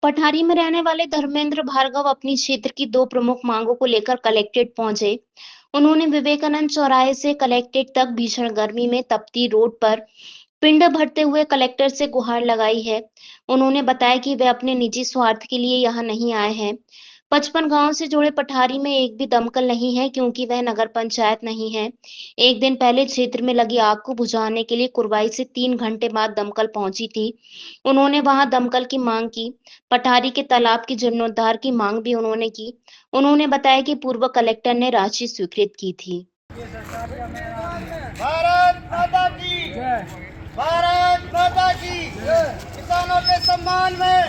पठारी में रहने वाले धर्मेंद्र भार्गव अपनी क्षेत्र की दो प्रमुख मांगों को लेकर कलेक्ट्रेट पहुंचे। उन्होंने विवेकानंद चौराहे से कलेक्ट्रेट तक भीषण गर्मी में तपती रोड पर पिंड भरते हुए कलेक्टर से गुहार लगाई है। उन्होंने बताया कि वे अपने निजी स्वार्थ के लिए यहाँ नहीं आए हैं। 55 गांव से जुड़े पठारी में एक भी दमकल नहीं है क्योंकि वह नगर पंचायत नहीं है। एक दिन पहले क्षेत्र में लगी आग को बुझाने के लिए कुरवाई से 3 घंटे बाद दमकल पहुंची थी। उन्होंने वहां दमकल की मांग की। पठारी के तालाब की जीर्णोद्धार की मांग भी उन्होंने की। उन्होंने बताया कि पूर्व कलेक्टर ने राशि स्वीकृत की थी। भारत माता की जय। भारत माता की जय। किसानों के सम्मान में,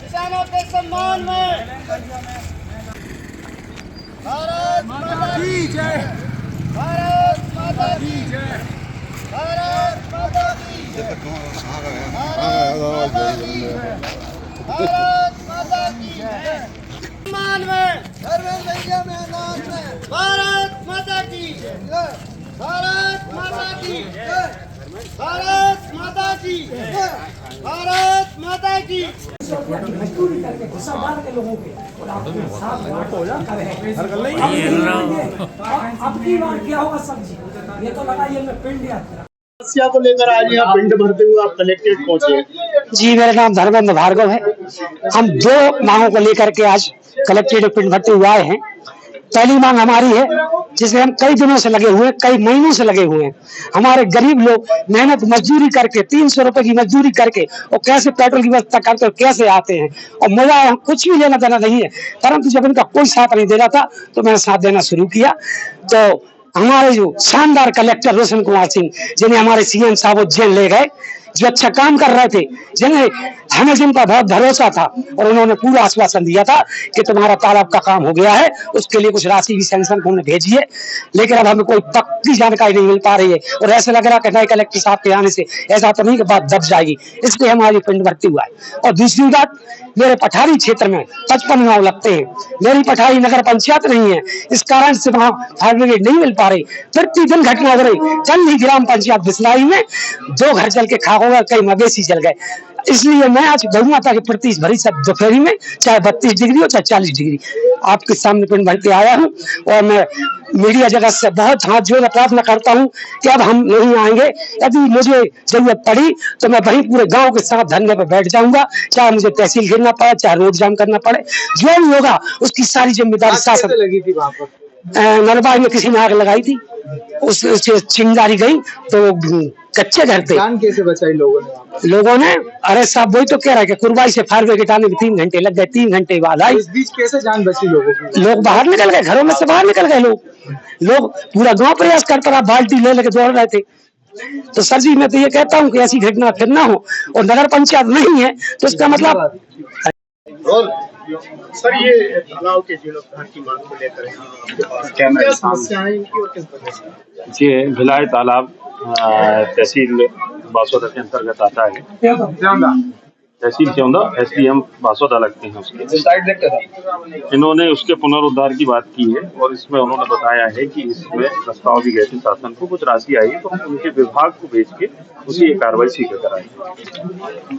किसानों के सम्मान में भारत माता की जय। भारत माता की जय। भारत माता की जय। भारत माता की जय। भारत माता की जय। सम्मान में, धर्मेंद्र भैया मैदान में भारत माता की जय। भारत माता की जय। भारत माता की जय। भारत माता की मजदूरी करके गुस्सा मार के लोगों के और आपके साथ अब की बार क्या होगा सब्जी ये तो लगा ये मैं पिंड यात्रा समस्या को लेकर आज यहाँ पिंड भरते हुए आप कलेक्ट्रेट पहुंचे। जी मेरा नाम धर्मेंद्र भार्गव है। हम दो मांगों को लेकर के आज कलेक्ट्रेट पिंड भरते हुए आए हैं। पहली मांग हमारी है जिसमें हम कई दिनों से लगे हुए हैं, कई महीनों से लगे हुए हैं। हमारे गरीब लोग मेहनत मजदूरी करके 300 रुपए की मजदूरी करके और कैसे पेट्रोल की व्यवस्था करके और कैसे आते हैं और मजा कुछ भी लेना देना नहीं है। परंतु जब इनका कोई साथ नहीं दे रहा था तो मैंने साथ देना शुरू किया। तो हमारे जो शानदार कलेक्टर रोशन कुमार सिंह जिन्हें हमारे सीएम साहब उज्जैन ले गए, जो अच्छा काम कर रहे थे, जिन्हें हमें जिन पर बहुत भरोसा था और उन्होंने पूरा आश्वासन दिया था कि तुम्हारा तालाब का काम हो गया है, उसके लिए कुछ राशि भी सैंक्शन उन्होंने भेजी है। लेकिन अब हमें कोई पक्की जानकारी नहीं मिल पा रही है और ऐसा लग रहा है कि नए कलेक्टर साहब के आने से ऐसा तो नहीं कि बात दब जाएगी। इसलिए हमारी पिंड भर्ती हुआ है। और दूसरी बात, मेरे पठारी क्षेत्र में 55 गाँव लगते हैं। मेरी पठारी नगर पंचायत नहीं है, इस कारण से वहाँ फायर ब्रिगेड नहीं मिल पा रही। प्रतिदिन घटना हो रही। कल ही ग्राम पंचायत बिस्लाई में 2 घर जल के खाक हो गए, कई मवेशी जल गए। इसलिए मैं आज गौ माता की प्रति भरी सब दोपहरी में, चाहे 32 डिग्री हो चाहे 40 डिग्री, आपके सामने पिंड भर के आया हूँ। और मैं मीडिया जगत से बहुत हाथ जोड़ प्रार्थना करता हूँ कि अब हम नहीं आएंगे। यदि मुझे जरूरत पड़ी तो मैं वहीं पूरे गांव के साथ धरने पर बैठ जाऊंगा, चाहे मुझे तहसील घेरना पड़े, चाहे रोड जाम करना पड़े, जो भी होगा उसकी सारी जिम्मेदारी शासन। लगी थी वहाँ पर नरबाई में किसी ने आग लगाई थी, उससे चिंगारी गई तो कच्चे घर थे। जान कैसे बचाई लोगों ने? अरे साहब वही तो कह रहा है कि कुरबाई से फायर ब्रिगेड आने में 3 घंटे लग गए। 3 घंटे बाद आई। इस बीच कैसे जान बची लोगों की? लोग बाहर निकल गए, घरों में से बाहर निकल गए। लोग पूरा गांव प्रयास करता रहा, बाल्टी ले लेके दौड़ रहे थे। तो सर जी मैं तो ये कहता हूँ कि ऐसी घटना फिर ना हो। और नगर पंचायत नहीं है तो इसका मतलब सर ये तालाब के जीर्णोद्धार की मांग को लेकर क्या समस्याएं इनकी और किस वजह से? ये भिलाई तालाब तहसील बासोदा के अंतर्गत आता है। तहसील चौंदा एसडीएम बासोदा लगते हैं उसके। इन्होंने उसके पुनरुद्धार की बात की है और इसमें उन्होंने बताया है कि इसमें प्रस्ताव भी गए थे शासन को, कुछ राशि आई है तो हम उनके विभाग को भेज के उसी कार्रवाई शीघ्र कराएंगे।